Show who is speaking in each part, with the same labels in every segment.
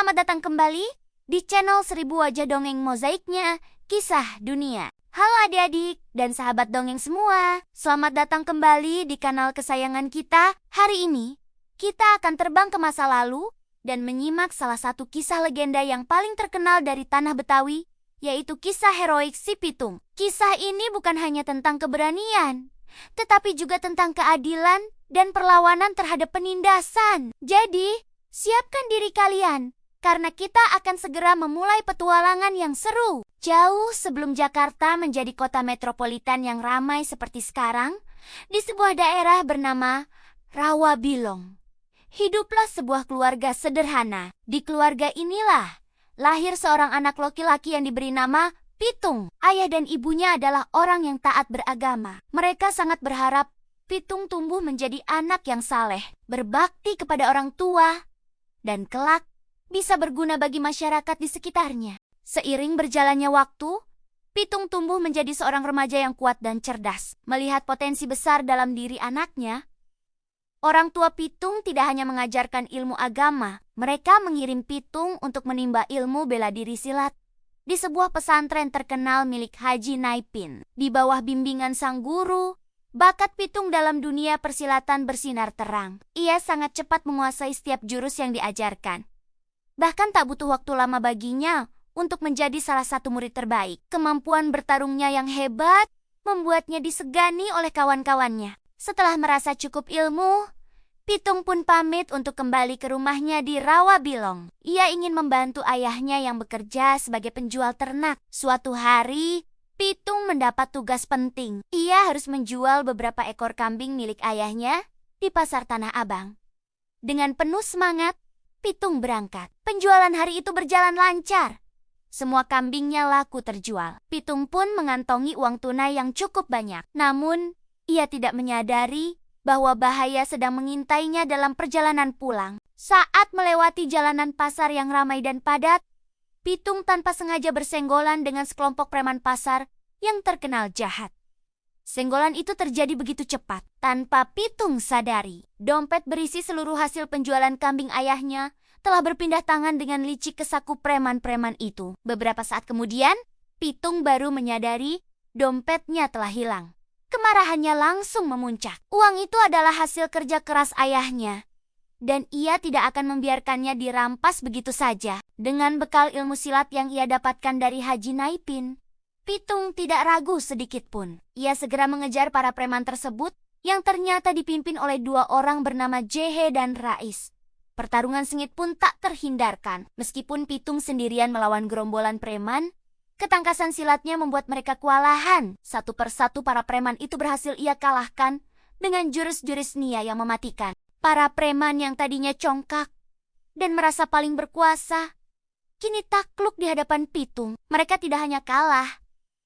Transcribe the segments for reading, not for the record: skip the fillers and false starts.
Speaker 1: Selamat datang kembali di channel 1000 Wajah Dongeng Mozaiknya Kisah Dunia. Halo adik-adik dan sahabat dongeng semua. Selamat datang kembali di kanal kesayangan kita. Hari ini, kita akan terbang ke masa lalu dan menyimak salah satu kisah legenda yang paling terkenal dari tanah Betawi, yaitu kisah heroik si Pitung. Kisah ini bukan hanya tentang keberanian, tetapi juga tentang keadilan dan perlawanan terhadap penindasan. Jadi, siapkan diri kalian, karena kita akan segera memulai petualangan yang seru. Jauh sebelum Jakarta menjadi kota metropolitan yang ramai seperti sekarang, di sebuah daerah bernama Rawabilong, hiduplah sebuah keluarga sederhana. Di keluarga inilah lahir seorang anak laki-laki yang diberi nama Pitung. Ayah dan ibunya adalah orang yang taat beragama. Mereka sangat berharap Pitung tumbuh menjadi anak yang saleh, berbakti kepada orang tua, dan kelak bisa berguna bagi masyarakat di sekitarnya. Seiring berjalannya waktu, Pitung tumbuh menjadi seorang remaja yang kuat dan cerdas. Melihat potensi besar dalam diri anaknya, orang tua Pitung tidak hanya mengajarkan ilmu agama, mereka mengirim Pitung untuk menimba ilmu bela diri silat di sebuah pesantren terkenal milik Haji Naipin. Di bawah bimbingan sang guru, bakat Pitung dalam dunia persilatan bersinar terang. Ia sangat cepat menguasai setiap jurus yang diajarkan. Bahkan tak butuh waktu lama baginya untuk menjadi salah satu murid terbaik. Kemampuan bertarungnya yang hebat membuatnya disegani oleh kawan-kawannya. Setelah merasa cukup ilmu, Pitung pun pamit untuk kembali ke rumahnya di Rawabilong. Ia ingin membantu ayahnya yang bekerja sebagai penjual ternak. Suatu hari, Pitung mendapat tugas penting. Ia harus menjual beberapa ekor kambing milik ayahnya di pasar Tanah Abang. Dengan penuh semangat, Pitung berangkat. Penjualan hari itu berjalan lancar. Semua kambingnya laku terjual. Pitung pun mengantongi uang tunai yang cukup banyak. Namun, ia tidak menyadari bahwa bahaya sedang mengintainya dalam perjalanan pulang. Saat melewati jalanan pasar yang ramai dan padat, Pitung tanpa sengaja bersenggolan dengan sekelompok preman pasar yang terkenal jahat. Senggolan itu terjadi begitu cepat, tanpa Pitung sadari. Dompet berisi seluruh hasil penjualan kambing ayahnya telah berpindah tangan dengan licik ke saku preman-preman itu. Beberapa saat kemudian, Pitung baru menyadari dompetnya telah hilang. Kemarahannya langsung memuncak. Uang itu adalah hasil kerja keras ayahnya, dan ia tidak akan membiarkannya dirampas begitu saja. Dengan bekal ilmu silat yang ia dapatkan dari Haji Naipin, Pitung tidak ragu sedikit pun. Ia segera mengejar para preman tersebut yang ternyata dipimpin oleh dua orang bernama Jehe dan Rais. Pertarungan sengit pun tak terhindarkan. Meskipun Pitung sendirian melawan gerombolan preman, ketangkasan silatnya membuat mereka kewalahan. Satu persatu para preman itu berhasil ia kalahkan dengan jurus-jurus nia yang mematikan. Para preman yang tadinya congkak dan merasa paling berkuasa, kini takluk di hadapan Pitung. Mereka tidak hanya kalah,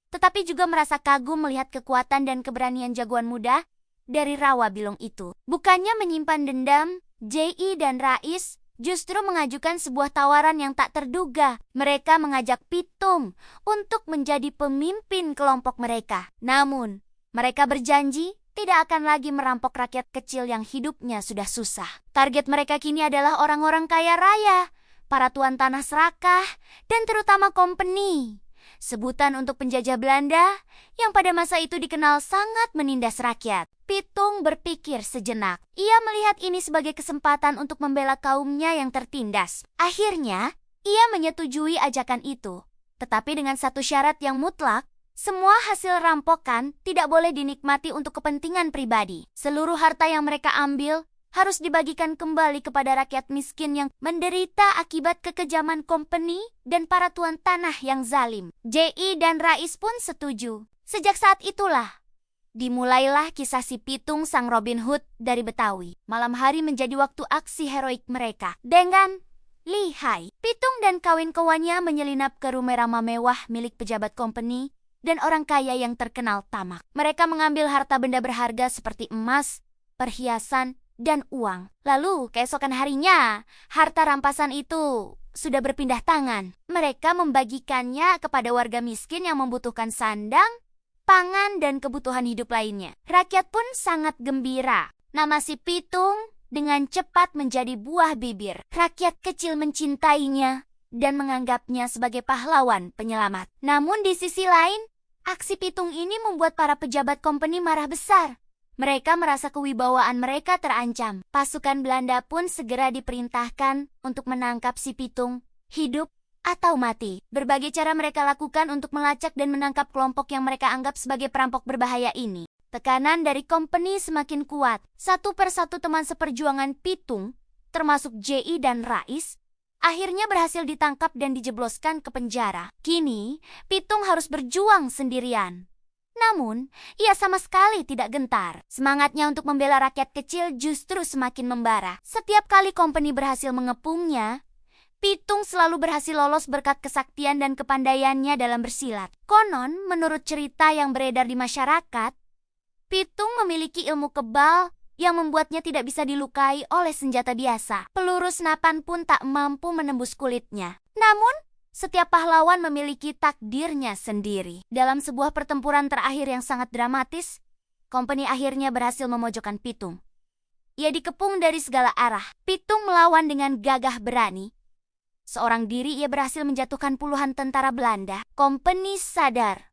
Speaker 1: tetapi juga merasa kagum melihat kekuatan dan keberanian jagoan muda dari Rawabilong itu. Bukannya menyimpan dendam, Ji dan Rais justru mengajukan sebuah tawaran yang tak terduga. Mereka mengajak Pitung untuk menjadi pemimpin kelompok mereka. Namun, mereka berjanji tidak akan lagi merampok rakyat kecil yang hidupnya sudah susah. Target mereka kini adalah orang-orang kaya raya, para tuan tanah serakah, dan terutama company, sebutan untuk penjajah Belanda yang pada masa itu dikenal sangat menindas rakyat. Pitung berpikir sejenak. Ia melihat ini sebagai kesempatan untuk membela kaumnya yang tertindas. Akhirnya, ia menyetujui ajakan itu. Tetapi dengan satu syarat yang mutlak, semua hasil rampokan tidak boleh dinikmati untuk kepentingan pribadi. Seluruh harta yang mereka ambil harus dibagikan kembali kepada rakyat miskin yang menderita akibat kekejaman company dan para tuan tanah yang zalim. Ji dan Rais pun setuju. Sejak saat itulah dimulailah kisah si Pitung sang Robin Hood dari Betawi. Malam hari menjadi waktu aksi heroik mereka. Dengan lihai, Pitung dan kawan-kawannya menyelinap ke rumah mewah milik pejabat company dan orang kaya yang terkenal tamak. Mereka mengambil harta benda berharga seperti emas, perhiasan, dan uang. Lalu keesokan harinya, harta rampasan itu sudah berpindah tangan. Mereka membagikannya kepada warga miskin yang membutuhkan sandang, pangan, dan kebutuhan hidup lainnya. Rakyat pun sangat gembira. Nama si Pitung dengan cepat menjadi buah bibir. Rakyat kecil mencintainya dan menganggapnya sebagai pahlawan penyelamat. Namun di sisi lain, aksi Pitung ini membuat para pejabat company marah besar. Mereka merasa kewibawaan mereka terancam. Pasukan Belanda pun segera diperintahkan untuk menangkap si Pitung, hidup atau mati. Berbagai cara mereka lakukan untuk melacak dan menangkap kelompok yang mereka anggap sebagai perampok berbahaya ini. Tekanan dari company semakin kuat. Satu persatu teman seperjuangan Pitung, termasuk Ji dan Rais, akhirnya berhasil ditangkap dan dijebloskan ke penjara. Kini, Pitung harus berjuang sendirian. Namun, ia sama sekali tidak gentar. Semangatnya untuk membela rakyat kecil justru semakin membara. Setiap kali company berhasil mengepungnya, Pitung selalu berhasil lolos berkat kesaktian dan kepandaiannya dalam bersilat. Konon, menurut cerita yang beredar di masyarakat, Pitung memiliki ilmu kebal yang membuatnya tidak bisa dilukai oleh senjata biasa. Peluru senapan pun tak mampu menembus kulitnya. Namun, setiap pahlawan memiliki takdirnya sendiri. Dalam sebuah pertempuran terakhir yang sangat dramatis, company akhirnya berhasil memojokkan Pitung. Ia dikepung dari segala arah. Pitung melawan dengan gagah berani. Seorang diri ia berhasil menjatuhkan puluhan tentara Belanda. Company sadar.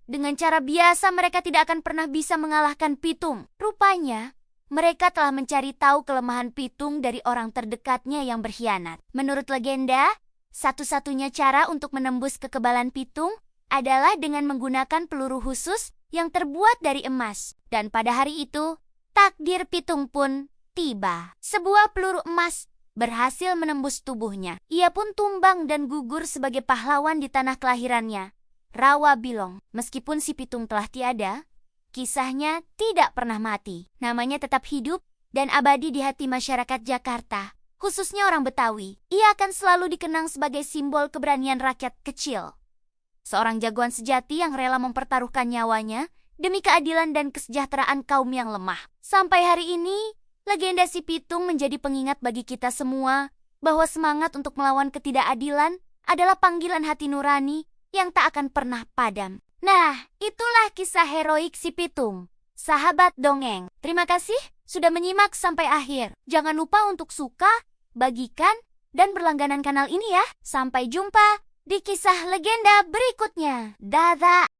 Speaker 1: Dengan cara biasa mereka tidak akan pernah bisa mengalahkan Pitung. Rupanya, mereka telah mencari tahu kelemahan Pitung dari orang terdekatnya yang berkhianat. Menurut legenda, satu-satunya cara untuk menembus kekebalan Pitung adalah dengan menggunakan peluru khusus yang terbuat dari emas. Dan pada hari itu, takdir Pitung pun tiba. Sebuah peluru emas berhasil menembus tubuhnya. Ia pun tumbang dan gugur sebagai pahlawan di tanah kelahirannya, Rawa Bilong. Meskipun si Pitung telah tiada, kisahnya tidak pernah mati. Namanya tetap hidup dan abadi di hati masyarakat Jakarta, khususnya orang Betawi. Ia akan selalu dikenang sebagai simbol keberanian rakyat kecil. Seorang jagoan sejati yang rela mempertaruhkan nyawanya demi keadilan dan kesejahteraan kaum yang lemah. Sampai hari ini, legenda si Pitung menjadi pengingat bagi kita semua bahwa semangat untuk melawan ketidakadilan adalah panggilan hati nurani yang tak akan pernah padam. Nah, itulah kisah heroik si Pitung. Sahabat dongeng, terima kasih sudah menyimak sampai akhir. Jangan lupa untuk suka, bagikan, dan berlangganan kanal ini ya. Sampai jumpa di kisah legenda berikutnya. Dadah!